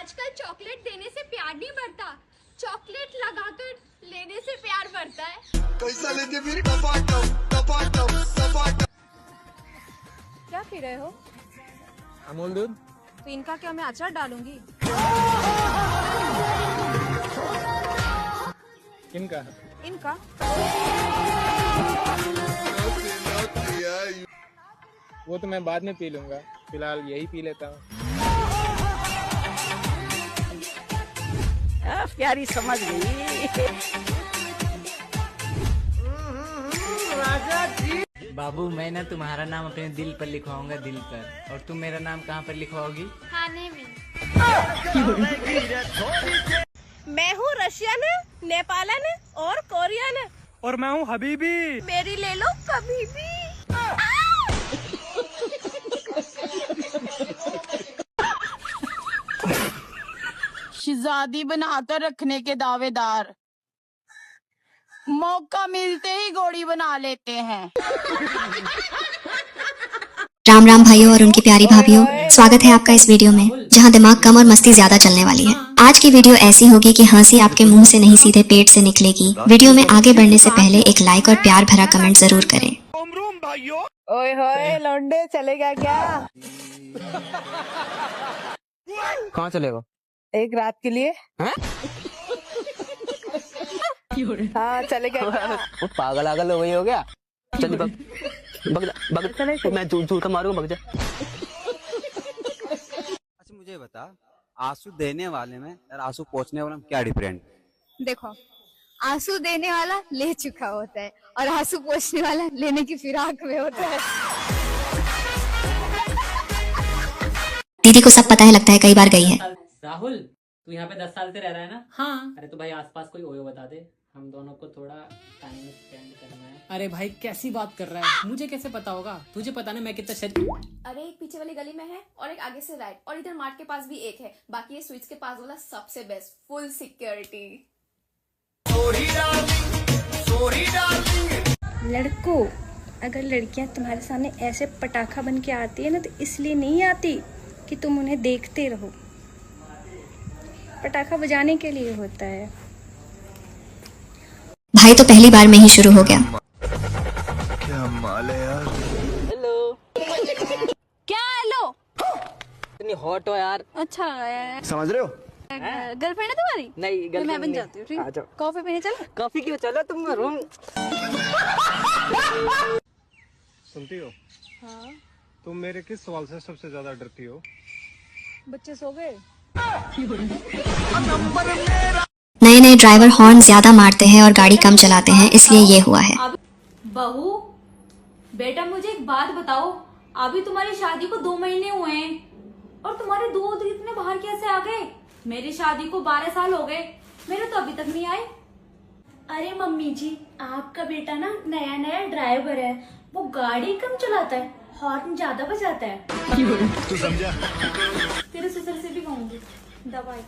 आजकल चॉकलेट देने से प्यार नहीं बढ़ता, चॉकलेट लगाकर लेने से प्यार बढ़ता है। कैसा लेके फिर टपाटम। क्या पी रहे हो? अमूल दूध। तो इनका क्या मैं अचार डालूंगी? किनका? इनका। वो तो मैं बाद में पी लूंगा, फिलहाल यही पी लेता हूँ। प्यारी समझ गई। बाबू मैं ना तुम्हारा नाम अपने दिल पर लिखवाऊंगा, दिल पर। और तुम मेरा नाम कहाँ पर लिखवाओगी? खाने में। मैं हूँ रशियन, नेपालन और कोरियन। और मैं हूँ हबीबी। मेरी ले लो कभी भी। शहजादी बनाकर रखने के दावेदार मौका मिलते ही गोली बना लेते हैं। राम राम भाइयों और उनकी प्यारी भाभीियों, स्वागत है आपका इस वीडियो में जहां दिमाग कम और मस्ती ज्यादा चलने वाली है। आज की वीडियो ऐसी होगी कि हंसी आपके मुंह से नहीं सीधे पेट से निकलेगी। वीडियो में आगे बढ़ने से पहले एक लाइक और प्यार भरा कमेंट जरूर करें। ओए होए लौंडे, चलेगा क्या? कहाँ चलेगा? एक रात के लिए। हाँ चलेगा क्या? वो पागल आगल हो गई हो क्या? चल बग मैं जूता मारूंगा, भग जा। अच्छा मुझे बता, आंसू देने वाले में और आंसू पोंछने वाले में क्या डिफरेंट? देखो, आंसू देने वाला ले चुका होता है और आंसू पोंछने वाला लेने की फिराक में होता है। दीदी को सब पता है, लगता है कई बार गई है। राहुल, तू यहाँ पे 10 साल से रह रहा है ना? हाँ। अरे तो भाई आसपास कोई ओयो बता दे, हम दोनों को थोड़ा टाइम स्पेंड करना है। अरे भाई कैसी बात कर रहा है, मुझे कैसे पता होगा? तुझे पता ना मैं कितना शरीफ। अरे एक पीछे वाली गली में है और एक आगे से राइट, और इधर मार्ट के पास भी एक है। बाकी ये स्विच के पास वाला सबसे बेस्ट, फुल सिक्योरिटी। लड़कों, अगर लड़कियां तुम्हारे सामने ऐसे पटाखा बन के आती है ना, तो इसलिए नहीं आती कि तुम उन्हें देखते रहो। पटाखा बजाने के लिए होता है। भाई तो पहली बार में ही शुरू हो गया। क्या माल है यार। हेलो। क्या हेलो? इतनी हॉट हो यार। अच्छा समझ रहे हो? गर्लफ्रेंड है तुम्हारी? नहीं तो मैं बन जाती हूँ, ठीक? कॉफी पीने चल। कॉफी क्यों, चलो तुम रूम। सुनती हो? हाँ। तुम मेरे किस सवाल से सबसे ज्यादा डरती हो? बच्चे सो गए? नए नए ड्राइवर हॉर्न ज्यादा मारते हैं और गाड़ी कम चलाते हैं, इसलिए ये हुआ है। बहू बेटा, मुझे एक बात बताओ, अभी तुम्हारी शादी को 2 महीने हुए हैं और तुम्हारे दूध इतने बाहर कैसे आ गए? मेरी शादी को 12 साल हो गए, मेरे तो अभी तक नहीं आए। अरे मम्मी जी, आपका बेटा ना नया नया ड्राइवर है, वो गाड़ी कम चलाता है, हॉर्न ज्यादा बजाता है। तू समझा? तेरे ससुर से भी कहूंगी दवाई।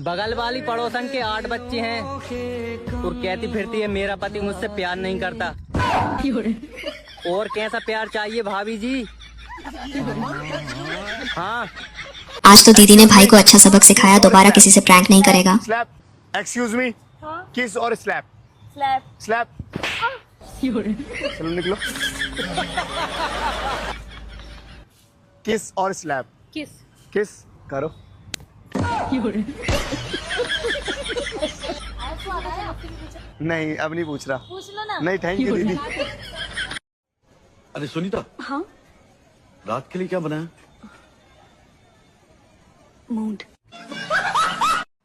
बगल वाली पड़ोसन के 8 बच्चे हैं और कहती फिरती है मेरा पति मुझसे प्यार नहीं करता। और कैसा प्यार चाहिए भाभी जी? हाँ। आज तो दीदी ने भाई को अच्छा सबक सिखाया, दोबारा किसी से प्रैंक नहीं करेगा। स्लैप, एक्सक्यूज मी, किस और स्लैप? स्लैप। चलो निकलो। किस और स्लैप? किस करो। नहीं अब नहीं पूछ रहा। पूछ लो ना। नहीं थैंक यू दीदी। अरे सुनीता, हाँ? रात के लिए क्या बनाया? मूड।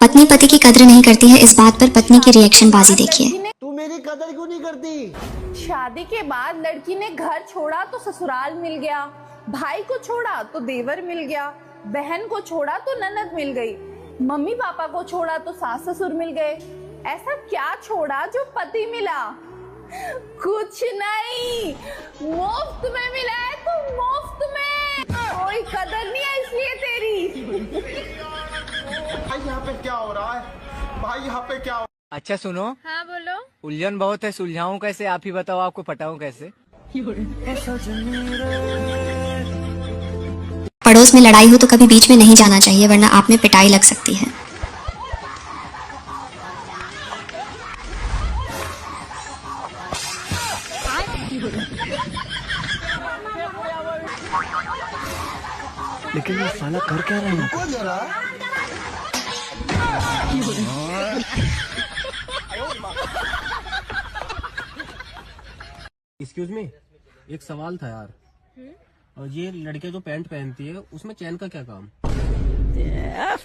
पत्नी पति की कद्र नहीं करती है, इस बात पर पत्नी की रिएक्शन बाजी देखिए। तू मेरी कदर क्यों नहीं करती? शादी के बाद लड़की ने घर छोड़ा तो ससुराल मिल गया, भाई को छोड़ा तो देवर मिल गया, बहन को छोड़ा तो ननद मिल गई, मम्मी पापा को छोड़ा तो सास ससुर मिल गए। ऐसा क्या छोड़ा जो पति मिला? कुछ नहीं, मुफ्त में मिला है, तो मुफ्त में। कोई कदर नहीं है इसलिए तेरी। भाई यहाँ पे क्या हो रहा है? भाई यहाँ पे क्या हो? अच्छा सुनो। हाँ बोलो। उलझन बहुत है, सुलझाऊं कैसे? आप ही बताओ, आपको पटाऊं कैसे? पड़ोस में लड़ाई हो तो कभी बीच में नहीं जाना चाहिए, वरना आप में पिटाई लग सकती है। लेकिन ये साला कर क्या रहे हैं? एक्सक्यूज मी, एक सवाल था यार। और ये लड़कियां जो पैंट पहनती है उसमें चैन का क्या काम?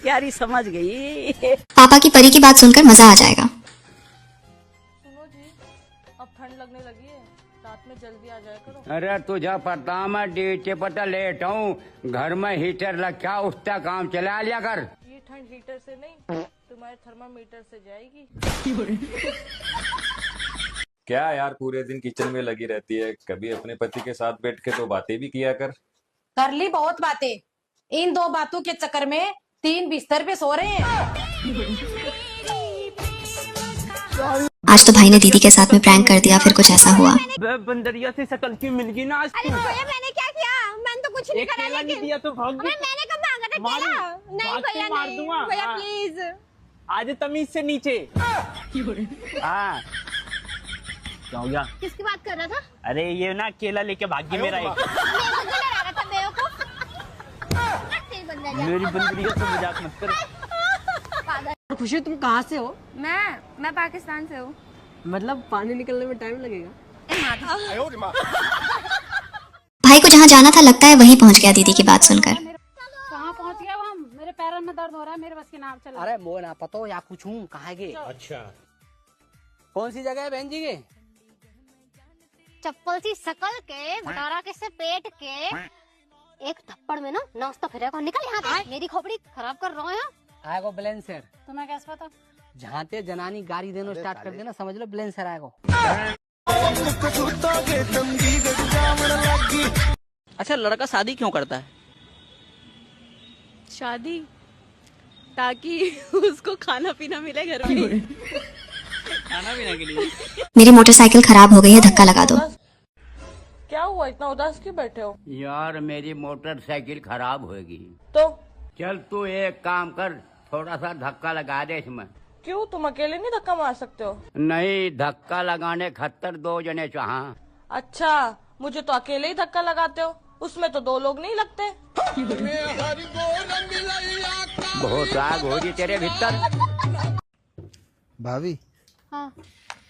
प्यारी समझ गई। पापा की परी की बात सुनकर मजा आ जाएगा। सुनो जी, अब ठंड लगने लगी है, रात में जल्दी आ जाया करो। अरे तुझे पता मैं ड्यूटी पर लेट हूँ, घर में हीटर रखा, उसका काम चला लिया कर। ये ठंड हीटर से नहीं, तुम्हारे थर्मामीटर से जाएगी। क्या यार पूरे दिन किचन में लगी रहती है, कभी अपने पति के साथ बैठ के तो बातें भी किया कर। कर ली बहुत बातें, इन 2 बातों के चक्कर में 3 बिस्तर पे सो रहे हैं। आज तो भाई ने दीदी के साथ में प्रैंक कर दिया, फिर कुछ ऐसा हुआ। बंदरिया से शकल क्यों मिल गई ना आज? अरे भैया मैंने क्या किया? मैंने तो कुछ नहीं करा। लेकिन दिया तो भाग गई। मैंने कब मांगा था केला? नहीं भैया मार नहीं, दूंगा। भैया प्लीज। आज तमीज से नीचे। हाँ क्या हो गया? किसकी बात कर रहा था? अरे ये ना केला लेके भागी मेरा एक। मेरी बंदरिया से मजाक मत कर। खुशी तुम कहाँ से हो? मैं पाकिस्तान से हूँ। मतलब पानी निकलने में टाइम लगेगा। भाई को जहाँ जाना था लगता है वहीं पहुँच गया दीदी की बात सुनकर। कहाँ पहुँच गया वो? मेरे पैरों में दर्द हो रहा है, मेरे बस की नाम चल। अरे वो ना पता हो या कुछ हूँ कहाँ गए? अच्छा कौन सी जगह है बहन जी के? चप्पल सी शकल के, भटारा के से पेट के, एक थप्पड़ में ना नाश्ता फिरेगा। निकल यहाँ से, मेरी खोपड़ी खराब कर रहे हैं। आएगो ब्लेंसर। तुम्हें कैसे पता? जहाँ ते जनानी गाड़ी देना स्टार्ट कर देना, समझ लो ब्लेंसर आएगो। अच्छा लड़का शादी क्यों करता है? शादी ताकि उसको खाना पीना मिले घर में। खाना पीने के लिए। मेरी मोटरसाइकिल खराब हो गई है, धक्का लगा दो। क्या हुआ, इतना उदास क्यों बैठे हो? यार मेरी मोटरसाइकिल खराब होगी। तो चल तू एक काम कर, थोड़ा सा धक्का लगा दे इसमें। क्यों, तुम अकेले नहीं धक्का मार सकते हो? नहीं, धक्का लगाने खातर 2 जने चाहा। अच्छा, मुझे तो अकेले ही धक्का लगाते हो, उसमें तो 2 लोग नहीं लगते। बहुत आग हो रही तेरे भीतर। भाभी हाँ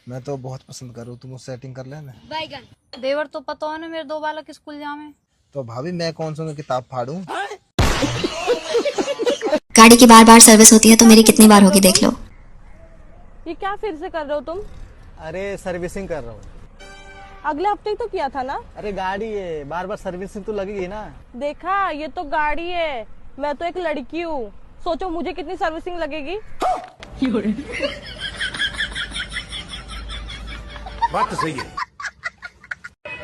मैं तो बहुत पसंद कर रहा हूँ, तुम उससे सेटिंग कर लेना। बैगन देवर तो पता है ना, मेरे 2 बालक स्कूल जावे। तो भाभी मैं कौन सा किताब फाड़ूं? गाड़ी की बार बार सर्विस होती है तो मेरी कितनी बार होगी देख लो। ये क्या फिर से कर रहे हो तुम? अरे सर्विसिंग कर रहा हूँ। अगले हफ्ते ही तो किया था ना। अरे गाड़ी है, बार बार सर्विसिंग तो लगेगी ना। देखा, ये तो गाड़ी है, मैं तो एक लड़की हूँ, सोचो मुझे कितनी सर्विसिंग लगेगी। बात तो सही है।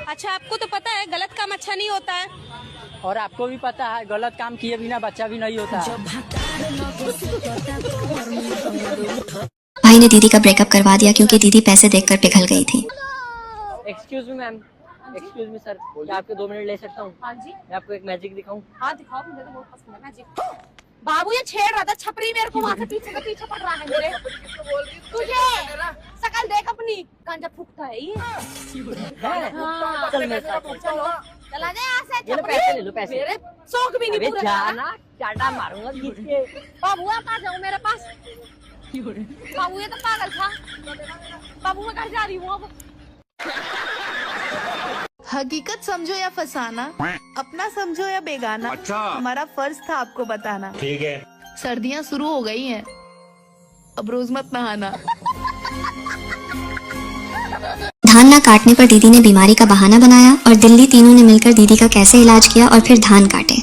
अच्छा आपको तो पता है गलत काम अच्छा नहीं होता है। और आपको भी पता है गलत काम किए बिना बच्चा भी नहीं होता है। भाई ने दीदी का ब्रेकअप करवा दिया क्योंकि दीदी पैसे देखकर पिघल गई थी। Excuse me ma'am, excuse me sir, क्या आपके 2 मिनट ले सकता हूँ? हाँ जी। मैं आपको एक मैजिक दिखाऊं? हाँ दिखाओ, मुझे तो बहुत पसंद है मैजिक। बाबू ये छेड़ रहा था, छपरी मेरे को वहाँ से पीछे का पीछे पड़ रहा है मेरे। तुझे शकल देख अपनी, गांजा फूकता है ये। हाँ, चल मेरे साथ चलो चला जा यहाँ से। ये लो पैसे, ले लो पैसे। मेरे शौक भी नहीं पूरे। जाना चाटा मारूंगा खींच के। बाबू आप आ जाओ मेरे पास। बाबू ये तो पागल था। बाबू मैं घर जा रही हूँ अब। हकीकत समझो या फसाना, अपना समझो या बेगाना, अच्छा। हमारा फर्ज था आपको बताना। ठीक है। सर्दियाँ शुरू हो गई हैं, अब रोज मत नहाना। धान ना काटने पर दीदी ने बीमारी का बहाना बनाया और दिल्ली तीनों ने मिलकर दीदी का कैसे इलाज किया और फिर धान काटे।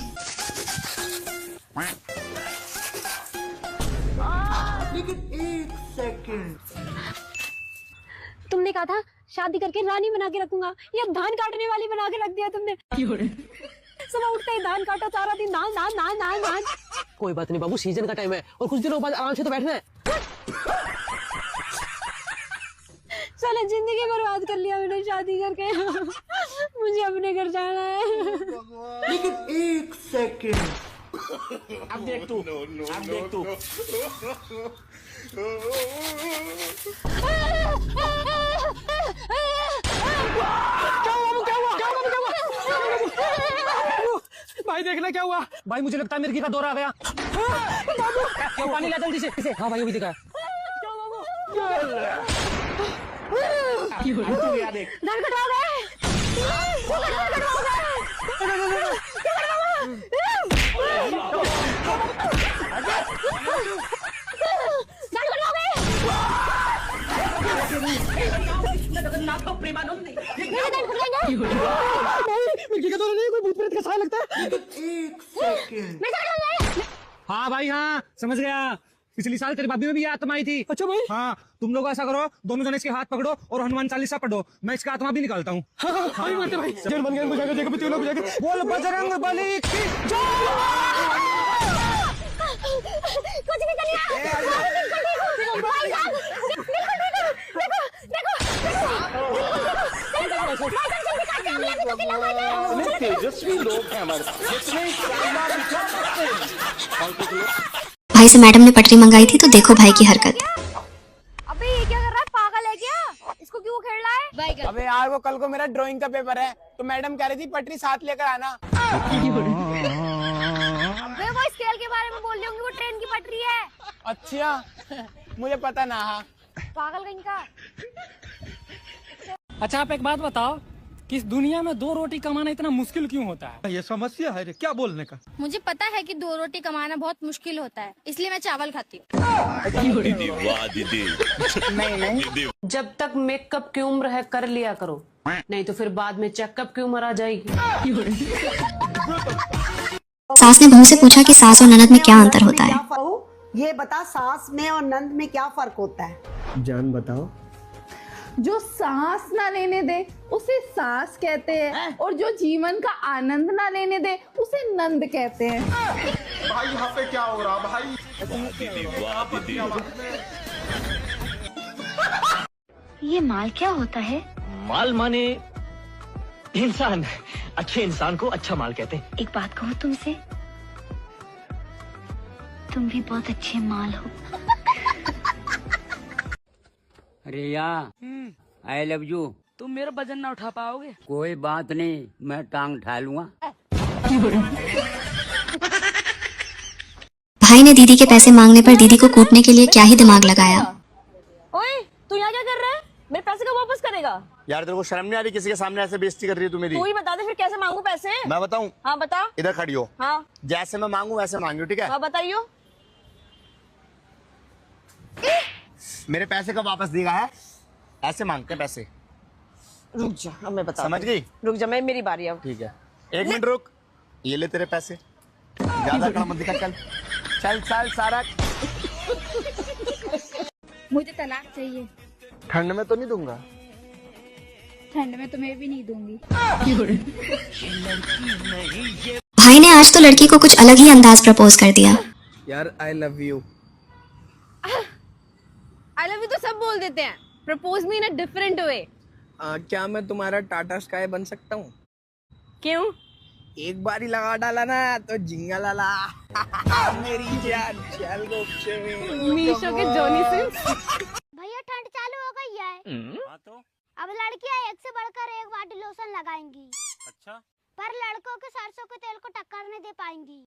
तुमने कहा था शादी करके रानी बना के रखूंगा, ये अब धान काटने वाली बना के रख दिया तुमने। सुबह उठते ही धान काटो, सारा दिन धान धान धान धान धान। कोई बात नहीं बाबू, सीजन का टाइम है और कुछ दिनों बाद आराम से तो बैठना है। चलो साला जिंदगी बर्बाद कर लिया मैंने शादी करके। मुझे अपने घर जाना है। लेकिन एक सेकंड, अब देख तू, अब देख तू। भाई देखना क्या हुआ? भाई मुझे लगता है मिर्गी का दौरा आ गया। क्यों? पानी ला जल्दी से। हाँ भाई, अभी दिखा। दाल कटवाओगे? मिर्गी का दौरा नहीं, कोई भूत प्रेत का साया लगता है। एक सेकंड। हाँ भाई हाँ, समझ गया। पिछली साल तेरी भाभी में भी ये आत्मा आई थी। अच्छा भाई। हाँ, तुम लोग ऐसा करो, दोनों जने इसके हाथ पकड़ो और हनुमान चालीसा पढ़ो, मैं इसका आत्मा भी निकालता हूँ। भाई मानते भाई। जन बन गए, बुझाएगा, देखो भी लोग बुझाएगा। बोल बजरंग बली की जय। कुछ भी करिए। भाई साहब, देखो तेजस्वी लोग हैं हमारे, जितने शानदार विचार रखते हैं। भाई से मैडम ने पटरी मंगाई थी तो देखो भाई की हरकत। अबे ये क्या कर रहा है? पागल है क्या? इसको क्यों खेल रहा है? अबे यार वो कल को मेरा ड्राइंग का पेपर है तो मैडम कह रही थी पटरी साथ लेकर आना। अबे वो स्केल के बारे में बोल रही होंगी, वो ट्रेन की पटरी है। अच्छा, मुझे पता ना। पागल कहीं का। अच्छा आप एक बात बताओ कि इस दुनिया में 2 रोटी कमाना इतना मुश्किल क्यों होता है? ये समस्या है रे, क्या बोलने का। मुझे पता है कि 2 रोटी कमाना बहुत मुश्किल होता है, इसलिए मैं चावल खाती हूँ। दीदी वाह दीदी। नहीं, जब तक मेकअप की उम्र है कर लिया करो, नहीं तो फिर बाद में चेकअप की उम्र आ जाएगी। सास ने बहू से पूछा कि सास और ननद में क्या अंतर होता है। ये बता, सास में और नंद में क्या फर्क होता है? जान बताओ। जो सांस ना लेने दे उसे सास कहते हैं, और जो जीवन का आनंद ना लेने दे उसे नंद कहते हैं। भाई यहाँ पे क्या हो रहा भाई? दीदी वाह दीदी। ये माल क्या होता है? माल माने इंसान। अच्छे इंसान को अच्छा माल कहते हैं। एक बात कहूँ तुमसे, तुम भी बहुत अच्छे माल हो। रिया, आई लव यू। तुम मेरा वजन ना उठा पाओगे। कोई बात नहीं, मैं टांग उठा लूंगा। भाई ने दीदी के पैसे मांगने पर दीदी को कूटने के लिए क्या ही दिमाग लगाया। ओए, तू यहाँ क्या कर रहा है? मेरे पैसे कब वापस करेगा? यार तेरे को शर्म नहीं आ रही? किसी के सामने ऐसे बेइज्जती कर रही है तू मेरी। तू ही बता दे फिर कैसे मांगू पैसे? मैं बताऊं? हाँ बता। इधर खड़ी हो। हाँ। जैसे मैं मांगू वैसे मांगियो, ठीक है? हाँ बताइयो। मेरे पैसे कब वापस देगा है? ऐसे मांगते हैं पैसे। रुक जा, अब मैं बता। समझ गई? रुक जा, मैं मेरी बारी अब। ठीक है, 1 मिनट रुक। ये ले तेरे पैसे, ज्यादा कड़ा मत दिखा। चल चल चल सारा। मुझे तलाक चाहिए। ठंड में तो नहीं दूंगा। ठंड में तुम्हें भी नहीं दूंगी। भाई ने आज तो लड़की को कुछ अलग ही अंदाज प्रपोज कर दिया। यार आई love you. I love you तो सब बोल देते हैं, propose me in a different way. क्या मैं तुम्हारा टाटा स्काई बन सकता हूँ? क्यों? एक बार ही लगा डाला ना तो जिंगा लाला। मेरी जान चल मीशो के जोनी सिंह। भैया ठंड चालू हो गई है। हाँ तो अब लड़कियां एक से बढ़कर एक बॉडी लोशन लगाएंगी। अच्छा, पर लड़कों के सरसों के तेल को टक्कर नहीं दे पाएंगी।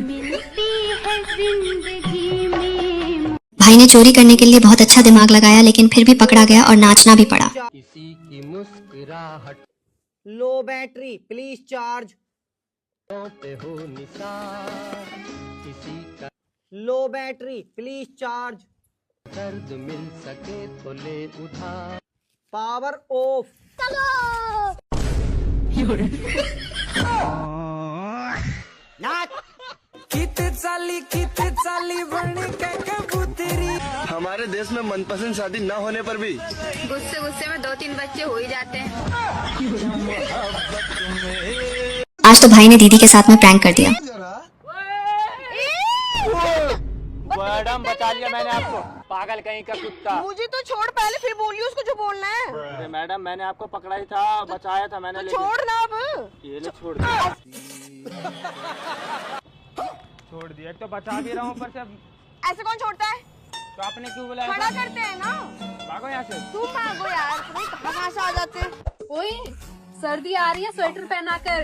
मिलती है जिंदगी में। भाई ने चोरी करने के लिए बहुत अच्छा दिमाग लगाया, लेकिन फिर भी पकड़ा गया और नाचना भी पड़ा। किसी की मुस्कुराहट। लो बैटरी प्लीज चार्ज। हो निशान किसी का। लो बैटरी प्लीज चार्ज। दर्द मिल सके तो ले उधार। Power of. कितने चाली बन के कबूतरी। हमारे देश में मनपसंद शादी न होने पर भी गुस्से गुस्से में 2-3 बच्चे हो ही जाते हैं। आज तो भाई ने दीदी के साथ में प्रैंक कर दिया। मैडम बचा लिया मैंने आपको। पागल कहीं का कुत्ता। मुझे तो छोड़ पहले, फिर बोलिए उसको जो बोलना है। अरे मैडम मैंने आपको पकड़ा ही था, बचाया था मैंने। तो छोड़ ना अब। ये ले छोड़ दिया। छोड़ दिया तो बचा भी रहा हूँ, पर से ऐसे कौन छोड़ता है? तो आपने क्यों बुलाया? खड़ा करते हैं ना। भागो यहाँ से। तुम भागो यार, तुम्हें कहाँ से आ जाते हैं। ओए सर्दी आ रही है स्वेटर पहना कर।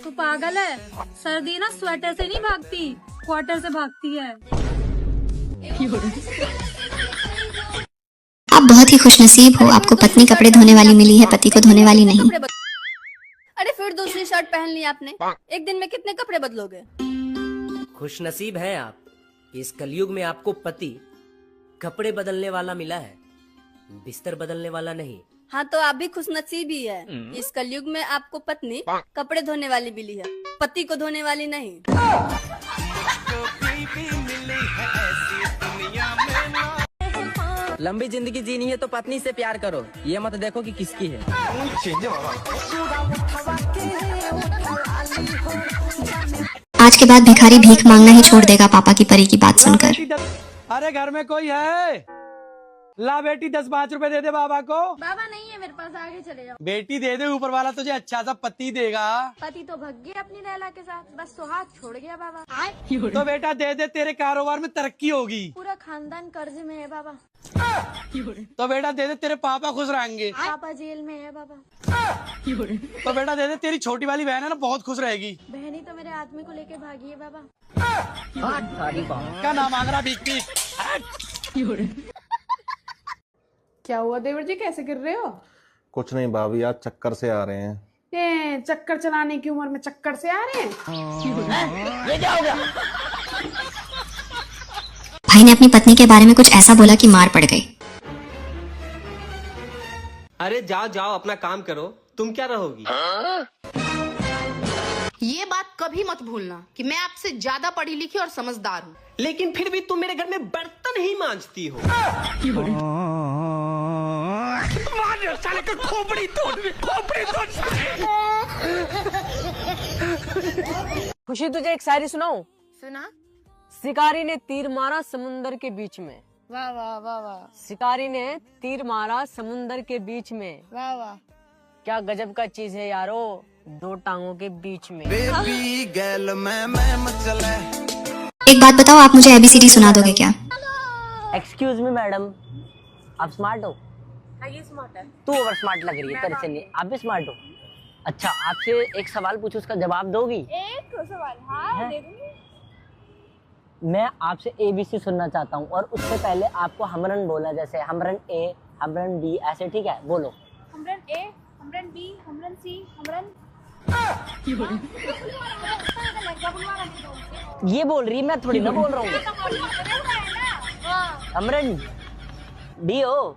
तू पागल है, सर्दी ना स्वेटर से नहीं भागती, क्वार्टर से भागती है। आप बहुत ही खुशनसीब हो, आपको पत्नी कपड़े धोने वाली मिली है, पति को धोने वाली नहीं। अरे फिर दूसरी शर्ट पहन ली आपने, एक दिन में कितने कपड़े बदलोगे? खुशनसीब हैं आप, इस कलयुग में आपको पति कपड़े बदलने वाला मिला है, बिस्तर बदलने वाला नहीं। हाँ तो आप भी खुशनसीब ही है, इस कलयुग में आपको पत्नी कपड़े धोने वाली मिली है, पति को धोने वाली नहीं। लंबी जिंदगी जीनी है तो पत्नी से प्यार करो, ये मत देखो कि किसकी है। आज के बाद भिखारी भीख मांगना ही छोड़ देगा पापा की परी की बात सुनकर। अरे घर में कोई है? ला बेटी 10-5 रुपए दे दे बाबा को। बाबा नहीं है मेरे पास, आगे चले जाओ। बेटी दे दे, ऊपर वाला तुझे अच्छा सा पति देगा। पति तो भग गया अपनी लैला के साथ, बस सुहाग छोड़ गया बाबा। तो बेटा दे दे, तेरे कारोबार में तरक्की होगी। पूरा खानदान कर्ज में है बाबा। तो बेटा दे दे, तेरे पापा खुश रहेंगे। पापा जेल में है बाबा। तो बेटा दे दे, तेरी छोटी वाली बहन है ना, बहुत खुश रहेगी। बहनी तो मेरे आदमी को लेके भागी है बाबा। क्या नाम मांग रहा? भीख भीख। क्या हुआ देवर जी, कैसे गिर रहे हो? कुछ नहीं भाभी, आज चक्कर से आ रहे हैं। ये चक्कर चलाने की उम्र में चक्कर से आ रहे हैं? ये क्या हो गया? भाई ने अपनी पत्नी के बारे में कुछ ऐसा बोला कि मार पड़ गई। अरे जाओ जाओ अपना काम करो, तुम क्या रहोगी? ये बात कभी मत भूलना कि मैं आपसे ज्यादा पढ़ी लिखी और समझदार हूँ। लेकिन फिर भी तुम मेरे घर में बर्तन ही मांजती हो। साले का खोपड़ी तोड़। खुशी तुझे एक शायरी सुनाऊं? सुना। शिकारी ने तीर मारा समुंदर के बीच में। वाह वाह वाह वाह। शिकारी ने तीर मारा समुंदर के बीच में। वाह वाह। क्या गजब का चीज है यारो, दो टांगों के बीच में। एक बात बताओ, आप मुझे ABCD सुना दोगे क्या? एक्सक्यूज मी मैडम, आप स्मार्ट हो? हाँ ये स्मार्ट है। तू ओवर स्मार्ट लग रही है तेरे से। नहीं, आप भी स्मार्ट हो। अच्छा आपसे एक सवाल पूछूं, उसका जवाब दोगी? एक सवाल? हाँ दे दूंगी। मैं आपसे ABC सुनना चाहता हूँ और उससे पहले आपको हमरन बोला, जैसे हमरन A, हमरन B, ऐसे ठीक है? बोलो। हमरन A, हमरन B, हमरन C, हमरन। ये बोल रही, मैं थोड़ी ना बोल रहा हूँ। हमरन D हो।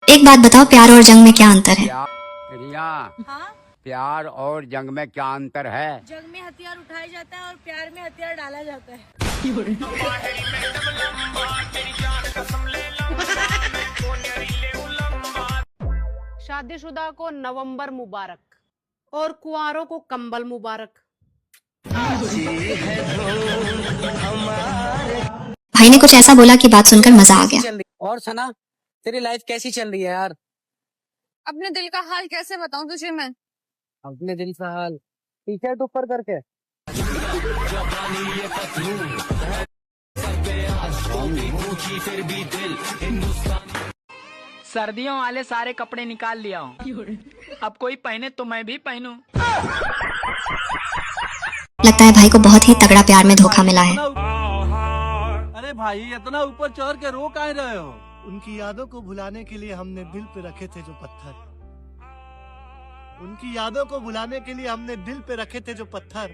एक बात बताओ, प्यार और जंग में क्या अंतर है? रिया, प्यार और जंग में क्या अंतर है? जंग में हथियार उठाया जाता है और प्यार में हथियार डाला जाता है। शादीशुदा को नवंबर मुबारक और कुंवारों को कंबल मुबारक। भाई ने कुछ ऐसा बोला कि बात सुनकर मजा आ गया। और सना, तेरी लाइफ कैसी चल रही है यार? अपने दिल का हाल कैसे बताऊं तुझे मैं? अपने दिल का हाल टी-शर्ट ऊपर करके। सर्दियों वाले सारे कपड़े निकाल लिया हूँ, अब कोई पहने तो मैं भी पहनूं। लगता है भाई को बहुत ही तगड़ा प्यार में धोखा मिला है। अरे भाई इतना ऊपर चढ़ के रो काहे रहे हो? उनकी यादों को भुलाने के लिए हमने दिल पे रखे थे जो पत्थर, उनकी यादों को भुलाने के लिए हमने दिल पे रखे थे जो पत्थर,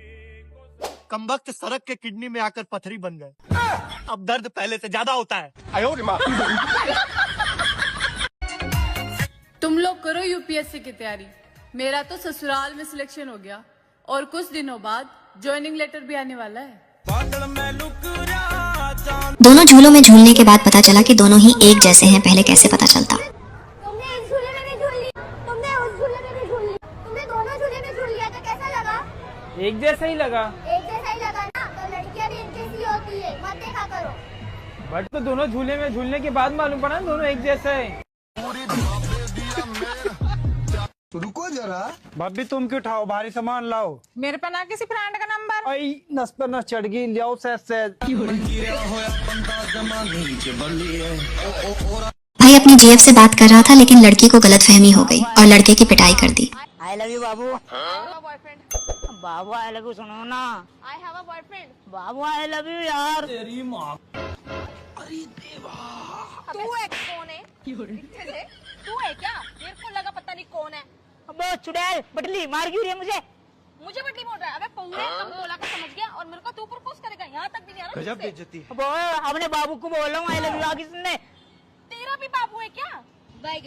कमबख्त सड़क के किडनी में आकर पथरी बन गए। अब दर्द पहले से ज्यादा होता है। आयो रे माँ। तुम लोग करो यूपीएससी की तैयारी, मेरा तो ससुराल में सिलेक्शन हो गया और कुछ दिनों बाद ज्वाइनिंग लेटर भी आने वाला है। दोनों झूलों में झूलने के बाद पता चला कि दोनों ही एक जैसे हैं। पहले कैसे पता चलता? तुमने इस झूले में भी झूल ली, तुमने उस झूले में भी झूल ली, तुमने दोनों झूले में झूल लिया तो कैसा लगा? एक जैसा ही लगा। एक जैसा ही लगा ना, तो लड़कियां भी एक जैसी होती है, मत देखा करो। बट तो दोनों झूले में झूलने के बाद मालूम पड़ा दोनों एक जैसे हैं। रुको जरा। भाभी तुम क्यों उठाओ, भारी सामान लाओ। मेरे पे ना किसी फ्रेंड का नंबर। आई नस पर नस चढ़ गई, लियाओ सहज। भाई अपनी जीएफ से बात कर रहा था लेकिन लड़की को गलतफहमी हो गई और लड़के की पिटाई कर दी। आई लव यू बाबू। बॉयफ्रेंड। बाबू आई लव यू सुनो ना। I have a boyfriend. बाबू आई लव यू यार। तेरी माँ। अरे देवा। तू एक कौन है? तू है क्या? मेरे को लगा पता नहीं कौन है। अबे चुड़ैल बटली मार क्यों रही है मुझे? मुझे बटली बोल रहा है? अबे पौड़े कम बोला का समझ गया और मेरे को तू प्रपोज करेगा, यहाँ तक भी नहीं आ रहा। गजब बेइज्जती। अपने बाबू को बोल रहा हूँ आई लव यू आगे सुनने। तेरा भी बाबू है क्या?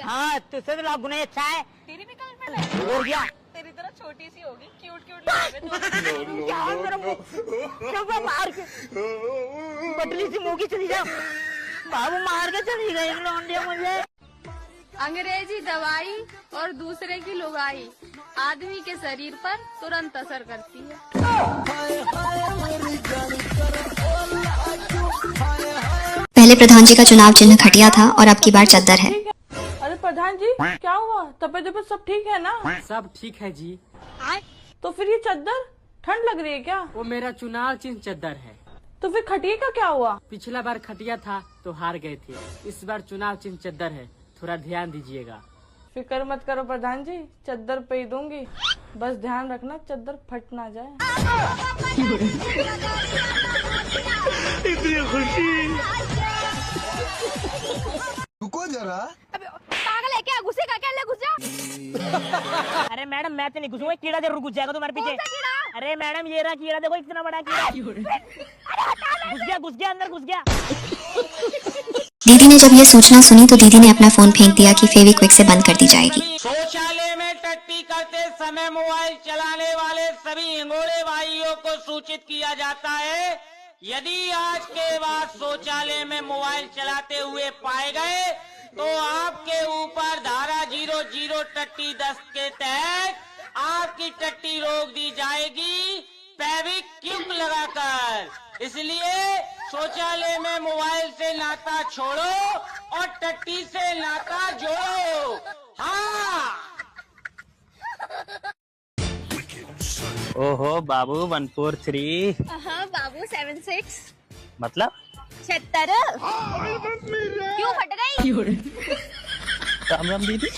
हाँ तुझसे तो लाख गुना अच्छा है। तेरी भी गर्लफ्रेंड है? और क्या? तेरी तरह छोटी सी होगी, क्यूट क्यूट मार के बटली सी मुंह की चली जा। बाबू मार के चली गई लौंडिया मुझे। अंग्रेजी दवाई और दूसरे की लुगाई आदमी के शरीर पर तुरंत असर करती है। पहले प्रधान जी का चुनाव चिन्ह खटिया था और अब की बार चद्दर है। अरे प्रधान जी क्या हुआ? तबियत सब ठीक है ना? सब ठीक है जी। तो फिर ये चद्दर ठंड लग रही है क्या? वो मेरा चुनाव चिन्ह चद्दर है। तो फिर खटिया का क्या हुआ? पिछला बार खटिया था तो हार गए थे, इस बार चुनाव चिन्ह चद्दर है, थोड़ा ध्यान दीजिएगा। फिक्र मत करो प्रधान जी, चद्दर पे ही दूंगी, बस ध्यान रखना चद्दर फट ना जाए। इतनी खुशी। रुको जरा। पागल है क्या? घुसेगा क्या? ले घुस जा। अरे मैडम मैं तो नहीं घुसूंगा, कीड़ा जरूर घुस जाएगा तुम्हारे पीछे। अरे मैडम ये रहा कीड़ा, देखो इतना बड़ा कीड़ा। घुस गया अंदर घुस गया। दीदी ने जब ये सूचना सुनी तो दीदी ने अपना फोन फेंक दिया कि फेविक्विक से बंद कर दी जाएगी। शौचालय में टट्टी करते समय मोबाइल चलाने वाले सभी हिंगोड़े भाइयों को सूचित किया जाता है, यदि आज के बाद शौचालय में मोबाइल चलाते हुए पाए गए तो आपके ऊपर धारा 00 टट्टी दस्त के तहत आपकी टट्टी रोक दी जाएगी फेविक्विक लगाकर। इसलिए शौचालय में मोबाइल से नाता छोड़ो और टट्टी से नाता जोड़ो। हाँ। ओहो बाबू 143। बाबू 76 मतलब 76। क्यों फट रही? राम राम दीदी।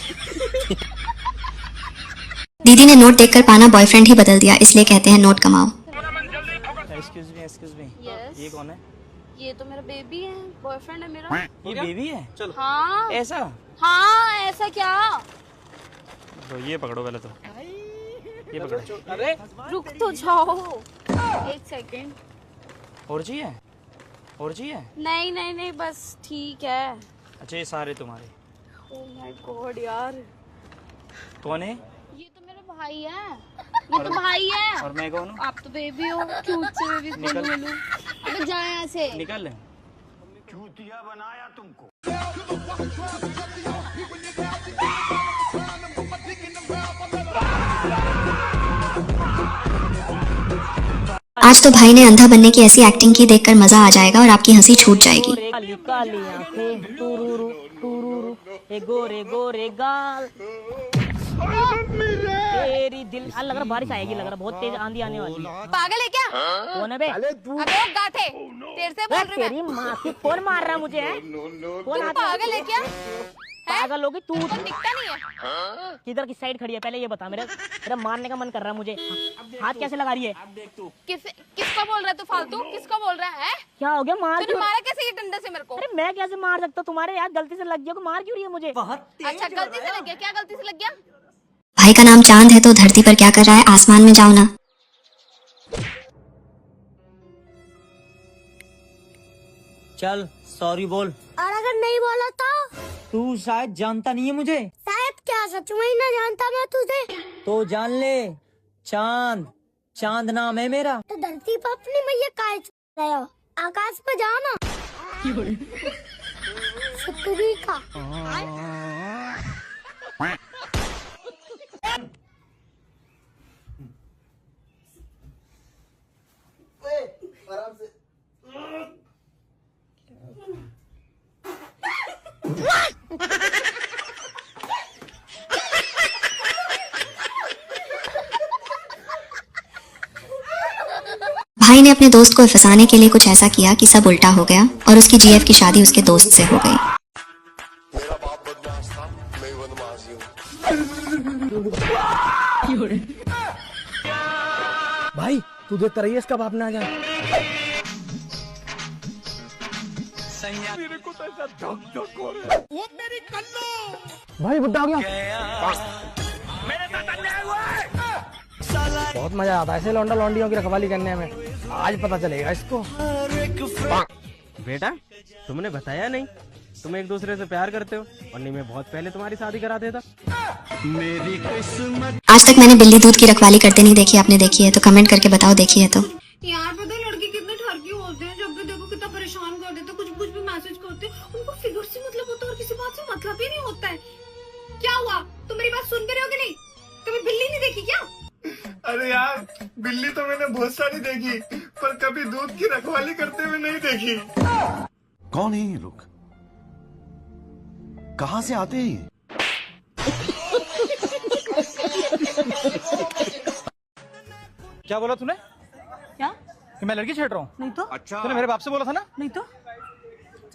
दीदी ने नोट देखकर पाना बॉयफ्रेंड ही बदल दिया, इसलिए कहते हैं नोट कमाओ। एक्सक्यूज मी ये कौन है? ये तो मेरा बेबी है, बॉयफ्रेंड है मेरा। ये बेबी है? चलो। हाँ ऐसा? हाँ ऐसा क्या? तो ये पकड़ो पहले तो, ये पकड़ो। अरे रुक तो जाओ एक सेकंड। और चाहिए? और चाहिए? नहीं नहीं नहीं बस ठीक है। अच्छा ये सारे तुम्हारे? ओह माय गॉड यार। कौन है? ये तो मेरा भाई है, ये तो भाई है। और मैं कौन हूँ? आप तो बेबी हो, क्यूट से बेबी बोलूं। अबे जा यहाँ से। निकल। चूतिया बनाया तुमको। आज तो भाई ने अंधा बनने की ऐसी एक्टिंग की, देखकर मजा आ जाएगा और आपकी हंसी छूट जाएगी। काली काली आंखें टुरुरु टुरुरु, ए गोरे गोरे गाल, तेरी दिल। लग रहा बारिश आएगी, लग रहा बहुत तेज आंधी आने वाली है। पागल है क्या? कौन है बे? अबे वो गाठे तेरे से बोल रही तेरी माँ की कौन मार रहा मुझे? कौन पागल है क्या? पागल होगी तू? दिखता नहीं है। किधर की साइड खड़ी है पहले ये बता, मेरा मारने का मन कर रहा है मुझे। हाथ कैसे लगा रही है? किसको बोल रहा है तू फालतू? किसको बोल रहा है? क्या हो गया? मार तूने मारा कैसे ये डंडे से मेरे को? अरे मैं कैसे मार सकता हूँ? तुम्हारे यार गलती से लग गया, मार क्यों रही है मुझे? अच्छा गलती से लग गया? क्या गलती से लग गया? भाई का नाम चांद है तो धरती पर क्या कर रहा है, आसमान में जाओ ना। चल सॉरी बोल। और अगर नहीं बोला तो? तू शायद जानता नहीं है मुझे। शायद क्या? सच में ही ना जानता मैं तुझे। तो जान ले, चांद, चांद नाम है मेरा। तो धरती पर अपनी मैया काय रहे हो? आकाश पे जाओ ना। शुक्री का। आराम से। भाई ने अपने दोस्त को फंसाने के लिए कुछ ऐसा किया कि सब उल्टा हो गया और उसकी जीएफ की शादी उसके दोस्त से हो गई। भाई तू देखता रही है इसका बाप ना आ जाए। मेरे को तो ऐसा धक धक हो रहा है। वो मेरी कल्लो भाई बुड्ढा हो गया। मेरे साथ अन्याय हुआ है। बहुत मजा आता है ऐसे लौंडा लौंडियों की रखवाली करने में। आज पता चलेगा इसको। बेटा तुमने बताया नहीं तुम एक दूसरे से प्यार करते हो और नहीं मैं बहुत पहले तुम्हारी शादी करा देता। मेरी किस्मत। आज तक मैंने बिल्ली दूध की रखवाली करते नहीं देखी, आपने देखी है तो कमेंट करके बताओ देखी है तो। यार पता है लड़के कितने ठरकी होते हैं, जब भी देखो कितना परेशान कर देते, कुछ भी मैसेज करते, उनको फिगर से मतलब होता है और किसी बात से मतलब ही नहीं होता है। क्या हुआ, तुम मेरी बात सुन कर रहे हो कि नहीं? कभी बिल्ली नहीं देखी क्या? अरे यार बिल्ली तो मैंने बहुत सारी देखी पर कभी दूध की रखवाली करते हुए नहीं देखी। कौन है ये लोग? कहां से आते हैं ये? क्या बोला तूने? क्या? कि मैं लड़की छेड़ रहा हूँ? नहीं तो। अच्छा तूने मेरे बाप से बोला था ना? नहीं तो।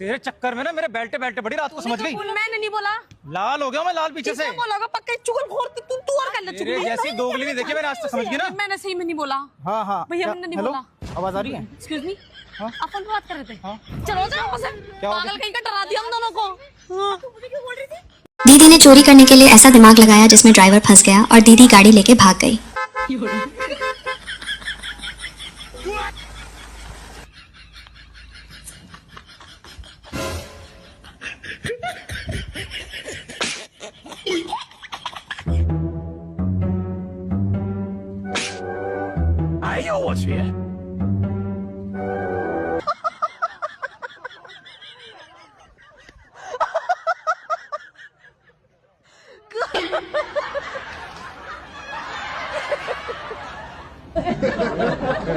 तेरे चक्कर में ना मेरे बैठते बैठते बड़ी रात को समझ गई। मैंने नहीं बोला। लाल हो गया मैं, लाल पीछे से। बोला पक्का चुगल घोर तू और कर ले चुगल। तेरे जैसी दोगली नहीं देखी मैंने आज तक, समझ गई ना? मैंने सही में नहीं बोला। हाँ हाँ भैया मैंने नहीं बोला। आवाज आ रही है? एक्सक्यूज मी, अपन बात कर रहे थे। चलो जाओ बस। पागल कहीं का डरा दिया हम दोनों को। मुझे क्यों बोल रही थी? दीदी ने चोरी करने के लिए ऐसा दिमाग लगाया जिसमें ड्राइवर फंस गया और दीदी गाड़ी लेके भाग गई।哎呦我去！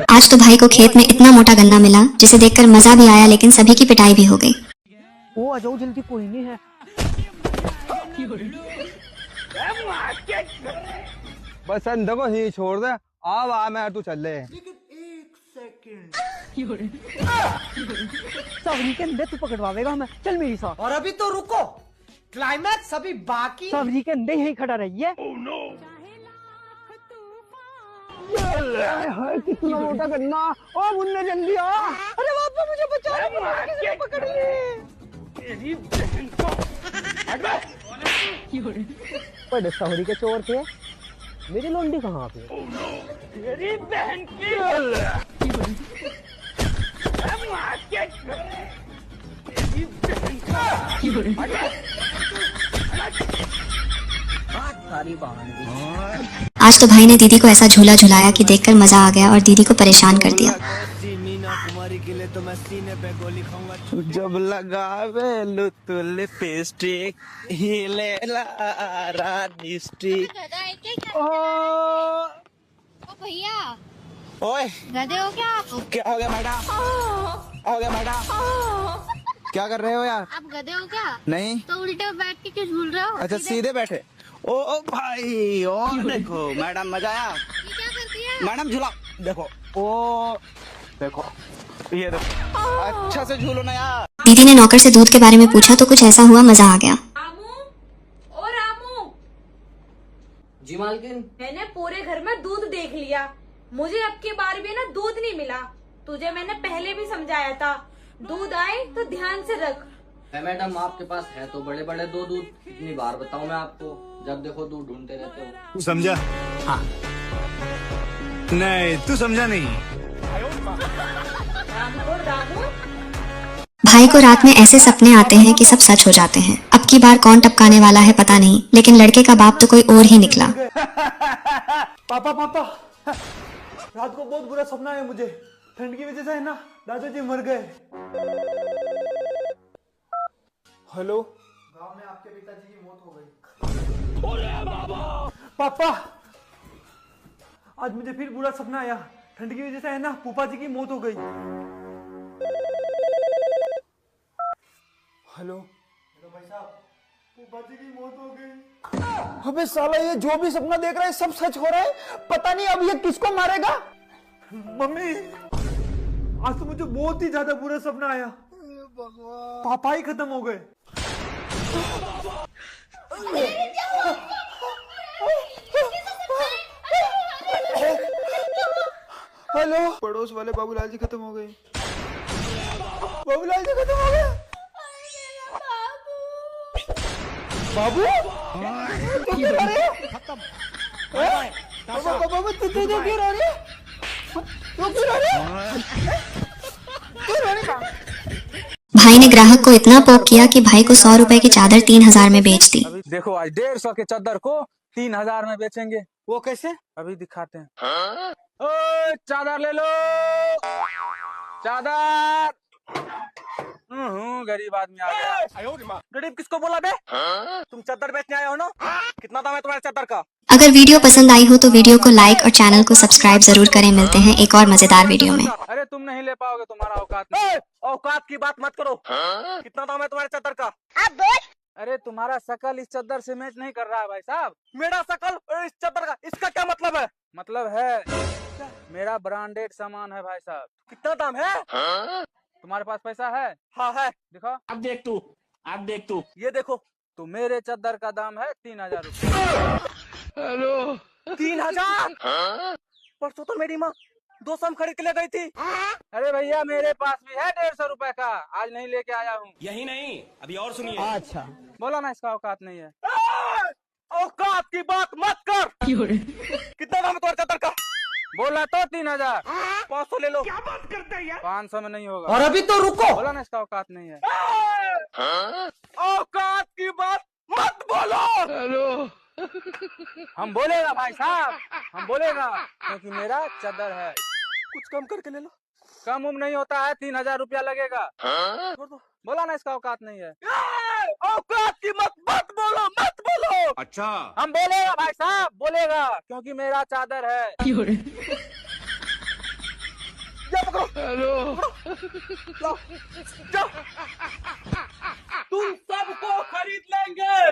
आज तो भाई को खेत में इतना मोटा गन्ना मिला जिसे देखकर मजा भी आया लेकिन सभी की पिटाई भी हो गई। वो आ जाओ जल्दी, कोई नहीं है। बस अंधा को ही छोड़ दे, अब आ मैं तू चल ले। सबरी के अंदर तू पकड़वावेगा हमें, चल मेरी साथ। और अभी तो रुको, क्लाइमैक्स अभी बाकी। सबरी के अंदर यही खड़ा रही है। कितना मोटा गन्ना। ओ मुन्ने जल्दी आ। अरे बापा मुझे बचाओ, किसी ने पकड़ लिए। तेरी बहन को बड़े सहरी के चोर थे। मेरी लोंडी कहाँ पे? तेरी बहन की आज तो भाई ने दीदी को ऐसा झूला झुलाया कि देखकर मजा आ गया और दीदी को परेशान कर दिया। तो मैं सीने पे गोली खाऊंगा जब लगावे लुतु लिपस्टिक हिले लारा डिस्ट्रिक्ट। ओ भैया, ओए गधे हो क्या आप? क्या हो गया मैडम? हो गया मैडम? क्या कर रहे हो यार? आप गधे हो क्या? नहीं तो उल्टे बैठ के क्यों झूल रहे हो? अच्छा सीधे बैठे। ओ भाई ओ देखो मैडम, मजा आया? ये क्या करती है? मैडम झूला देखो, ओ देखो ये देखो, अच्छा से झूलो ना यार। दीदी ने नौकर से दूध के बारे में पूछा तो कुछ ऐसा हुआ, मजा आ गया। ओ रामू। जी मालकिन। मैंने पूरे घर में दूध देख लिया, मुझे अब की बार भी ना दूध नहीं मिला। तुझे मैंने पहले भी समझाया था, दूध आए तो ध्यान से रख। मैडम आपके पास है तो बड़े बड़े दो दूध, कितनी बार बताऊं मैं आपको, जब देखो दूध ढूंढते रहते हो। तू समझा? हाँ। नहीं तू समझा नहीं। भाई को रात में ऐसे सपने आते हैं कि सब सच हो जाते हैं। अब की बार कौन टपकाने वाला है पता नहीं, लेकिन लड़के का बाप तो कोई और ही निकला। पापा रात को बहुत बुरा सपना है मुझे, ठंड की वजह से है ना, दादाजी मर गए। हेलो, गांव में आपके पिताजी की मौत हो गई। पापा आज मुझे फिर बुरा सपना आया, ठंड की वजह से है ना, फूफा जी की मौत हो गई। हेलो भाई साहब, फूफा जी की मौत हो गई। अबे साला ये जो भी सपना देख रहा है सब सच हो रहा है, पता नहीं अब ये किसको मारेगा। मम्मी आज तो मुझे बहुत ही ज्यादा बुरा सपना आया। पापा ही खत्म हो गए। हेलो, पड़ोस वाले बाबूलाल जी खत्म हो गए। बाबूलाल जी खत्म हो गए। बाबू तू क्यों रो रही है? बाबा तू क्यों रो रही है? तू क्यों रो रही है? क्यों रो रही है? भाई ने ग्राहक को इतना पोक किया कि भाई को 100 रुपए की चादर 3000 में बेच दी। देखो आज 150 के चादर को 3000 में बेचेंगे। वो कैसे? अभी दिखाते हैं। ओ चादर ले लो, चादर। गरीब आदमी आ गया। गरीब किसको बोला बे? तुम चादर बेचने आए हो ना? कितना दाम है तुम्हारे चादर का? अगर वीडियो पसंद आई हो तो वीडियो को लाइक और चैनल को सब्सक्राइब जरूर करें। मिलते हैं एक और मजेदार वीडियो में। अरे तुम नहीं ले पाओगे, तुम्हारा औकात नहीं। औकात की बात मत करो। कितना दाम है तुम्हारे चादर का? अरे तुम्हारा शकल इस चादर से मैच नहीं कर रहा है भाई साहब। मेरा शकल इस चादर का, इसका क्या मतलब है? मतलब है मेरा ब्रांडेड सामान है भाई साहब। कितना दाम है? तुम्हारे पास पैसा है? हाँ है। दिखो। अब देख तू। ये देखो। तो मेरे चादर का दाम है 3000 रुपए। हेलो 3000? परसों तो मेरी माँ 200 में खरीद के ले गई थी। अरे भैया मेरे पास भी है 150 रुपए का, आज नहीं लेके आया हूँ। यही नहीं, अभी और सुनिए। अच्छा बोला ना, इसका औकात नहीं है। औकात की बात मत कर। कितना दाम है तुम्हारे चादर का? बोला तो 3000। 500 ले लो। क्या बात करते हैं यार? 500 में नहीं होगा। और अभी तो रुको। बोला ना इसका औकात नहीं है। औकात की बात मत बोलो। हेलो हम बोलेगा भाई साहब, हम बोलेगा क्योंकि मेरा चादर है। कुछ कम करके ले लो। कम उम नहीं होता है, 3000 रुपया लगेगा। बोला ना इसका औकात नहीं है। औकात की मत बोलो। अच्छा हम बोलेगा भाई साहब, बोलेगा क्योंकि मेरा चादर है। हेलो तुम सबको खरीद लेंगे।